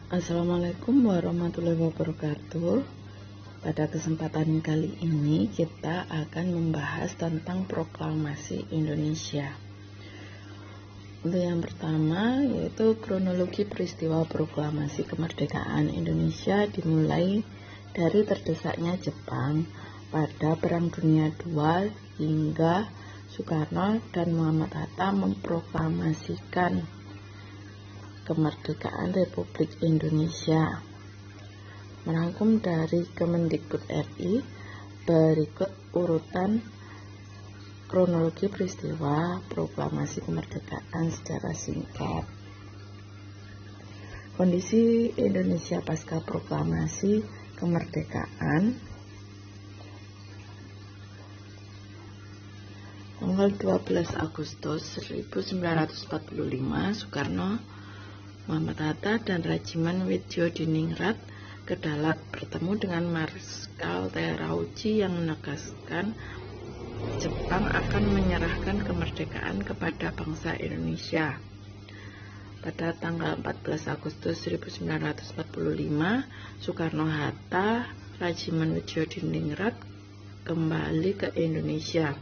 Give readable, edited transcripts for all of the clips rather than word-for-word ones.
Assalamualaikum warahmatullahi wabarakatuh. Pada kesempatan kali ini kita akan membahas tentang proklamasi Indonesia. Untuk yang pertama yaitu kronologi peristiwa proklamasi kemerdekaan Indonesia dimulai dari terdesaknya Jepang pada Perang Dunia II hingga Soekarno dan Muhammad Hatta memproklamasikan kemerdekaan Republik Indonesia. Merangkum dari Kemendikbud RI, berikut urutan kronologi peristiwa proklamasi kemerdekaan secara singkat. Kondisi Indonesia pasca proklamasi kemerdekaan. Tanggal 12 Agustus 1945, Soekarno, Muhammad Hatta dan Regimen Widjodiningrat ke Dalat bertemu dengan Marskal Terauchi yang menegaskan Jepang akan menyerahkan kemerdekaan kepada bangsa Indonesia. Pada tanggal 14 Agustus 1945, Soekarno-Hatta, Regimen Widjodiningrat kembali ke Indonesia.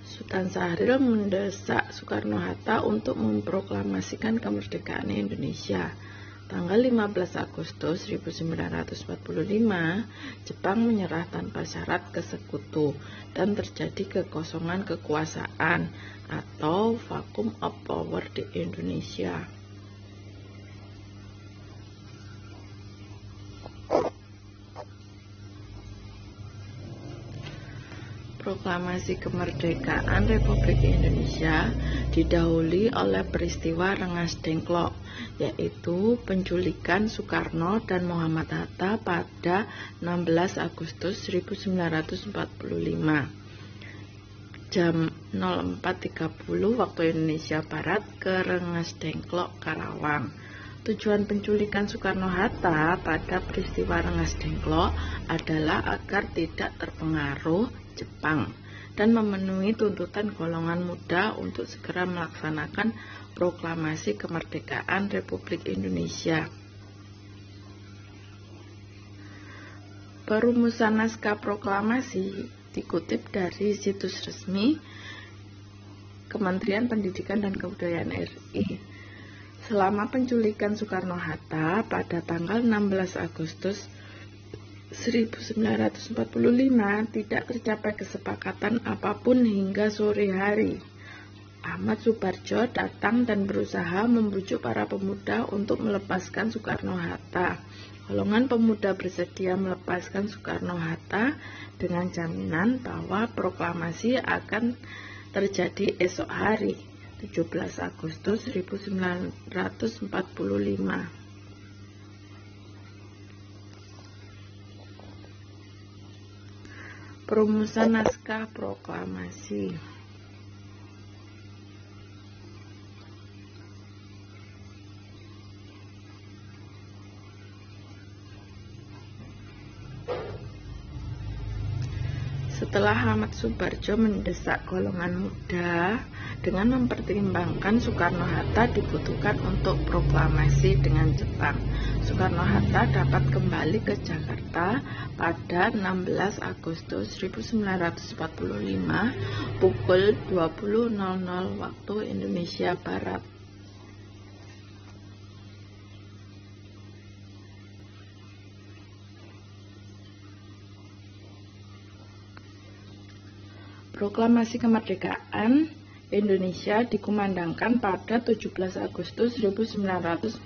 Sultan Syahrir mendesak Soekarno-Hatta untuk memproklamasikan kemerdekaan Indonesia. Tanggal 15 Agustus 1945, Jepang menyerah tanpa syarat ke sekutu dan terjadi kekosongan kekuasaan atau vacuum of power di Indonesia. Proklamasi kemerdekaan Republik Indonesia didahului oleh peristiwa Rengas Dengklok, yaitu penculikan Soekarno dan Muhammad Hatta pada 16 Agustus 1945 jam 04.30 waktu Indonesia Barat ke Rengas Dengklok, Karawang. Tujuan penculikan Soekarno-Hatta pada peristiwa Rengas Dengklok adalah agar tidak terpengaruh Jepang dan memenuhi tuntutan golongan muda untuk segera melaksanakan proklamasi kemerdekaan Republik Indonesia. Perumusan naskah proklamasi dikutip dari situs resmi Kementerian Pendidikan dan Kebudayaan RI. Selama penculikan Soekarno-Hatta pada tanggal 16 Agustus 1945 tidak tercapai kesepakatan apapun hingga sore hari. Ahmad Subarjo datang dan berusaha membujuk para pemuda untuk melepaskan Soekarno-Hatta. Golongan pemuda bersedia melepaskan Soekarno-Hatta dengan jaminan bahwa proklamasi akan terjadi esok hari, 17 Agustus 1945. Perumusan naskah proklamasi. Setelah Ahmad Subarjo mendesak golongan muda dengan mempertimbangkan Soekarno-Hatta dibutuhkan untuk proklamasi dengan Jepang, Soekarno-Hatta dapat kembali ke Jakarta pada 16 Agustus 1945 pukul 20.00 waktu Indonesia Barat. Proklamasi kemerdekaan Indonesia dikumandangkan pada 17 Agustus 1945.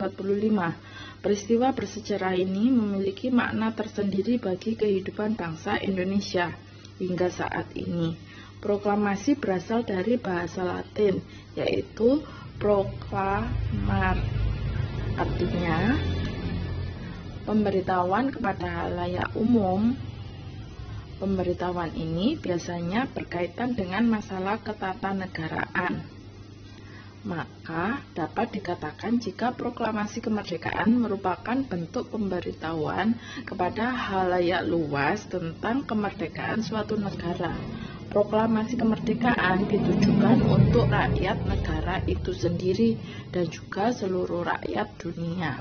Peristiwa bersejarah ini memiliki makna tersendiri bagi kehidupan bangsa Indonesia hingga saat ini. Proklamasi berasal dari bahasa Latin, yaitu proclamar, artinya pemberitahuan kepada halayak umum. Pemberitahuan ini biasanya berkaitan dengan masalah ketatanegaraan. Maka dapat dikatakan jika proklamasi kemerdekaan merupakan bentuk pemberitahuan kepada halayak luas tentang kemerdekaan suatu negara. Proklamasi kemerdekaan ditujukan untuk rakyat negara itu sendiri dan juga seluruh rakyat dunia.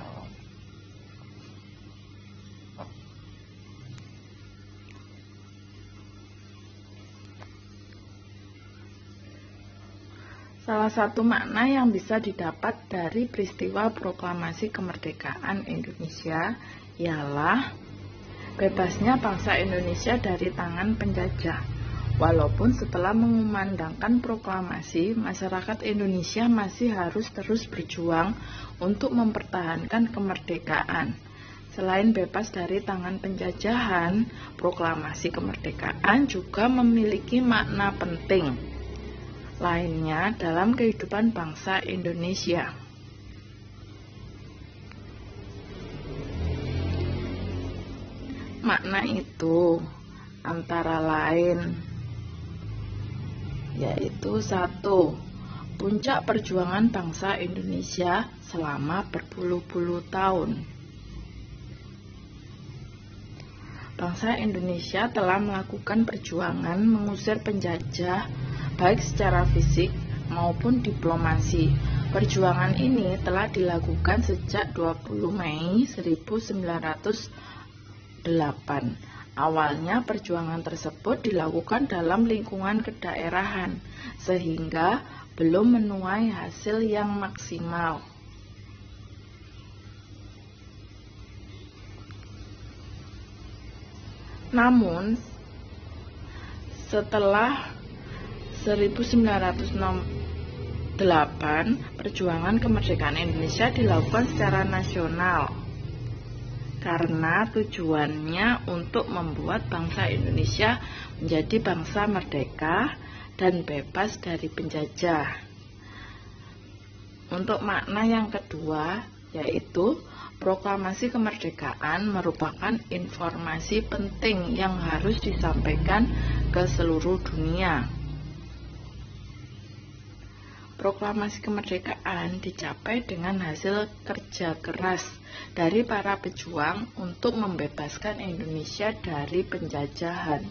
Salah satu makna yang bisa didapat dari peristiwa proklamasi kemerdekaan Indonesia ialah bebasnya bangsa Indonesia dari tangan penjajah. Walaupun setelah mengumandangkan proklamasi, masyarakat Indonesia masih harus terus berjuang untuk mempertahankan kemerdekaan. Selain bebas dari tangan penjajahan, proklamasi kemerdekaan juga memiliki makna penting lainnya dalam kehidupan bangsa Indonesia. Makna itu antara lain yaitu 1. Puncak perjuangan bangsa Indonesia selama berpuluh-puluh tahun. Bangsa Indonesia telah melakukan perjuangan mengusir penjajah baik secara fisik maupun diplomasi. Perjuangan ini telah dilakukan sejak 20 Mei 1908. Awalnya perjuangan tersebut dilakukan dalam lingkungan kedaerahan, sehingga belum menuai hasil yang maksimal. Namun, setelah 1908, perjuangan kemerdekaan Indonesia dilakukan secara nasional karena tujuannya untuk membuat bangsa Indonesia menjadi bangsa merdeka dan bebas dari penjajah. Untuk makna yang kedua, yaitu proklamasi kemerdekaan merupakan informasi penting yang harus disampaikan ke seluruh dunia. Proklamasi kemerdekaan dicapai dengan hasil kerja keras dari para pejuang untuk membebaskan Indonesia dari penjajahan.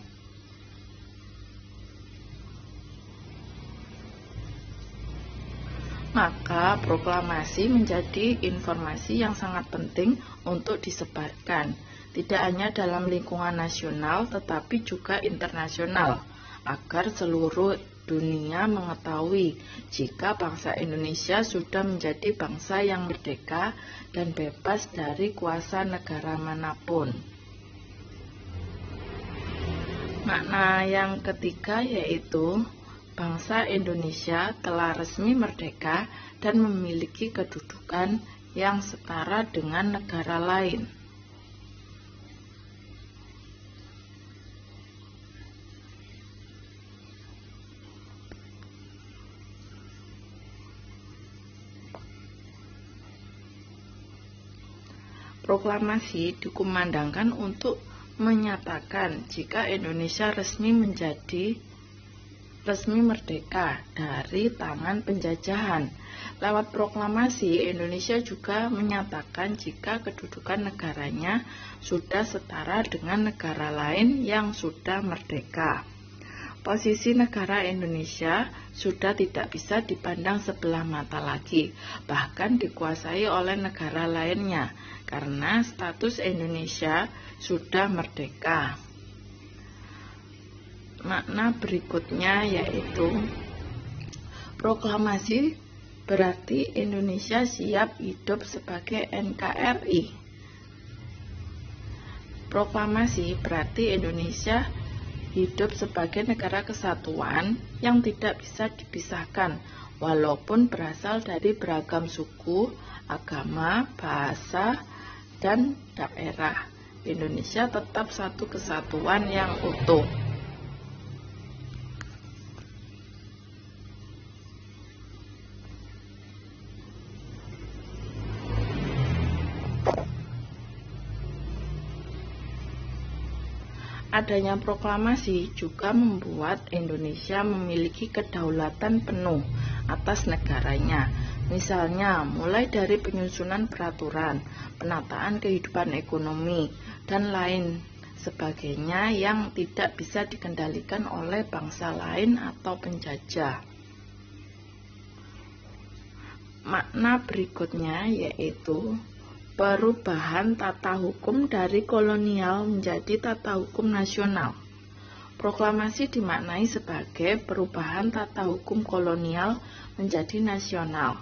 Maka proklamasi menjadi informasi yang sangat penting untuk disebarkan, tidak hanya dalam lingkungan nasional tetapi juga internasional, agar seluruh dunia mengetahui jika bangsa Indonesia sudah menjadi bangsa yang merdeka dan bebas dari kuasa negara manapun. Makna yang ketiga yaitu bangsa Indonesia telah resmi merdeka dan memiliki kedudukan yang setara dengan negara lain. Proklamasi dikumandangkan untuk menyatakan jika Indonesia resmi merdeka dari tangan penjajahan. Lewat proklamasi, Indonesia juga menyatakan jika kedudukan negaranya sudah setara dengan negara lain yang sudah merdeka. Posisi negara Indonesia sudah tidak bisa dipandang sebelah mata lagi, bahkan dikuasai oleh negara lainnya, karena status Indonesia sudah merdeka. Makna berikutnya yaitu proklamasi berarti Indonesia siap hidup sebagai NKRI. Proklamasi berarti Indonesia hidup sebagai negara kesatuan yang tidak bisa dipisahkan, walaupun berasal dari beragam suku, agama, bahasa, dan daerah. Indonesia tetap satu kesatuan yang utuh. Adanya proklamasi juga membuat Indonesia memiliki kedaulatan penuh atas negaranya. Misalnya, mulai dari penyusunan peraturan, penataan kehidupan ekonomi, dan lain sebagainya yang tidak bisa dikendalikan oleh bangsa lain atau penjajah. Makna berikutnya yaitu perubahan tata hukum dari kolonial menjadi tata hukum nasional. Proklamasi dimaknai sebagai perubahan tata hukum kolonial menjadi nasional.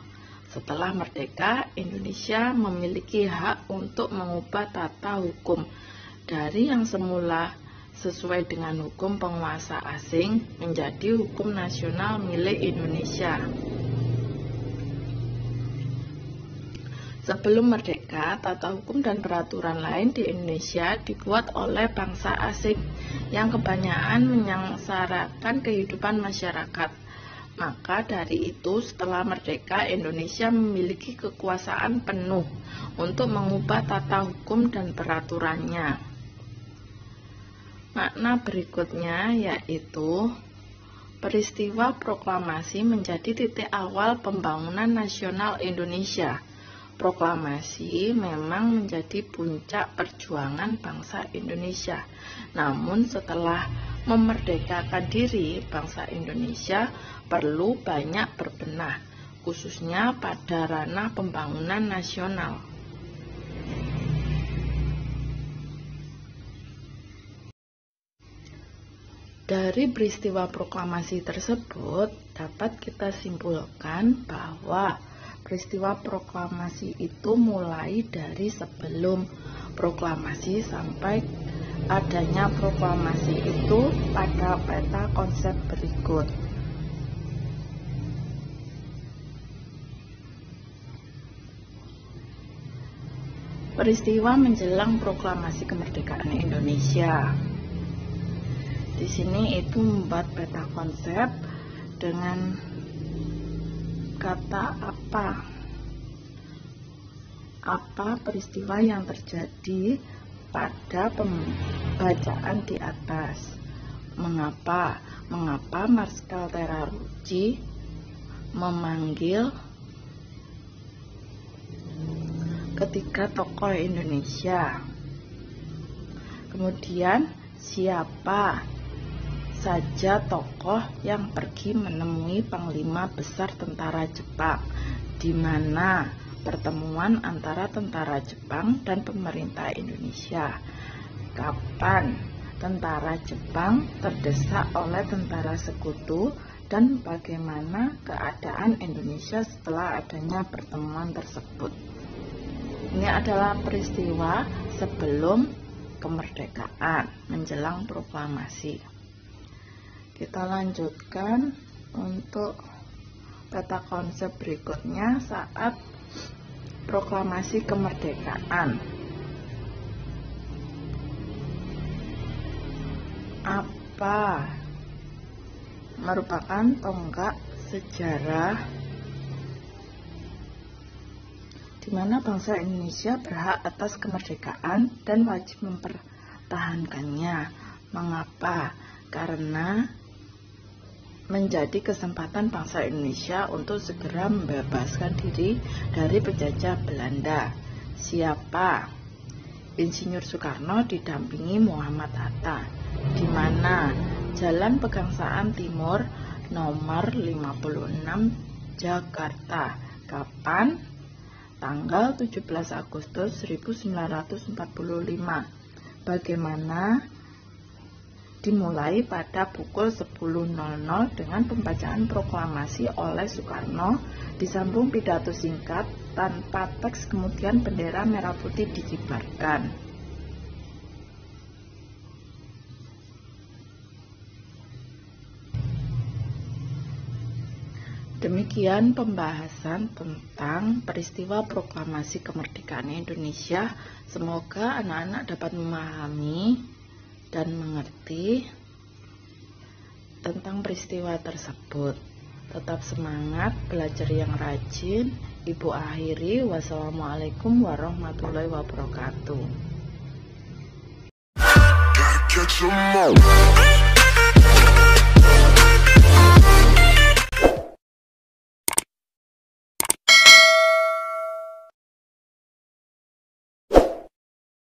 Setelah merdeka, Indonesia memiliki hak untuk mengubah tata hukum dari yang semula sesuai dengan hukum penguasa asing menjadi hukum nasional milik Indonesia. Sebelum merdeka, tata hukum dan peraturan lain di Indonesia dibuat oleh bangsa asing yang kebanyakan menyengsarakan kehidupan masyarakat. Maka dari itu, setelah merdeka, Indonesia memiliki kekuasaan penuh untuk mengubah tata hukum dan peraturannya. Makna berikutnya yaitu peristiwa proklamasi menjadi titik awal pembangunan nasional Indonesia. Proklamasi memang menjadi puncak perjuangan bangsa Indonesia. Namun setelah memerdekakan diri, bangsa Indonesia perlu banyak berbenah, khususnya pada ranah pembangunan nasional. Dari peristiwa proklamasi tersebut dapat kita simpulkan bahwa peristiwa proklamasi itu mulai dari sebelum proklamasi sampai adanya proklamasi itu pada peta konsep berikut. Peristiwa menjelang proklamasi kemerdekaan Indonesia. Di sini itu membuat peta konsep dengan kata apa peristiwa yang terjadi pada pembacaan di atas. Mengapa Marskal Terauchi memanggil ketiga tokoh Indonesia. Kemudian siapa saja tokoh yang pergi menemui Panglima Besar Tentara Jepang, di mana pertemuan antara tentara Jepang dan pemerintah Indonesia. Kapan tentara Jepang terdesak oleh tentara sekutu dan bagaimana keadaan Indonesia setelah adanya pertemuan tersebut. Ini adalah peristiwa sebelum kemerdekaan menjelang proklamasi. Kita lanjutkan untuk peta konsep berikutnya saat proklamasi kemerdekaan. Apa merupakan tonggak sejarah di mana bangsa Indonesia berhak atas kemerdekaan dan wajib mempertahankannya. Mengapa? Karena menjadi kesempatan bangsa Indonesia untuk segera membebaskan diri dari penjajah Belanda. Siapa? Insinyur Soekarno didampingi Muhammad Hatta, di mana Jalan Pegangsaan Timur nomor 56 Jakarta. Kapan? Tanggal 17 Agustus 1945. Bagaimana? Dimulai pada pukul 10.00 dengan pembacaan proklamasi oleh Soekarno, disambung pidato singkat tanpa teks, kemudian bendera merah putih dikibarkan. Demikian pembahasan tentang peristiwa proklamasi kemerdekaan Indonesia. Semoga anak-anak dapat memahami dan mengerti tentang peristiwa tersebut. Tetap semangat, belajar yang rajin. Ibu akhiri, wassalamualaikum warahmatullahi wabarakatuh.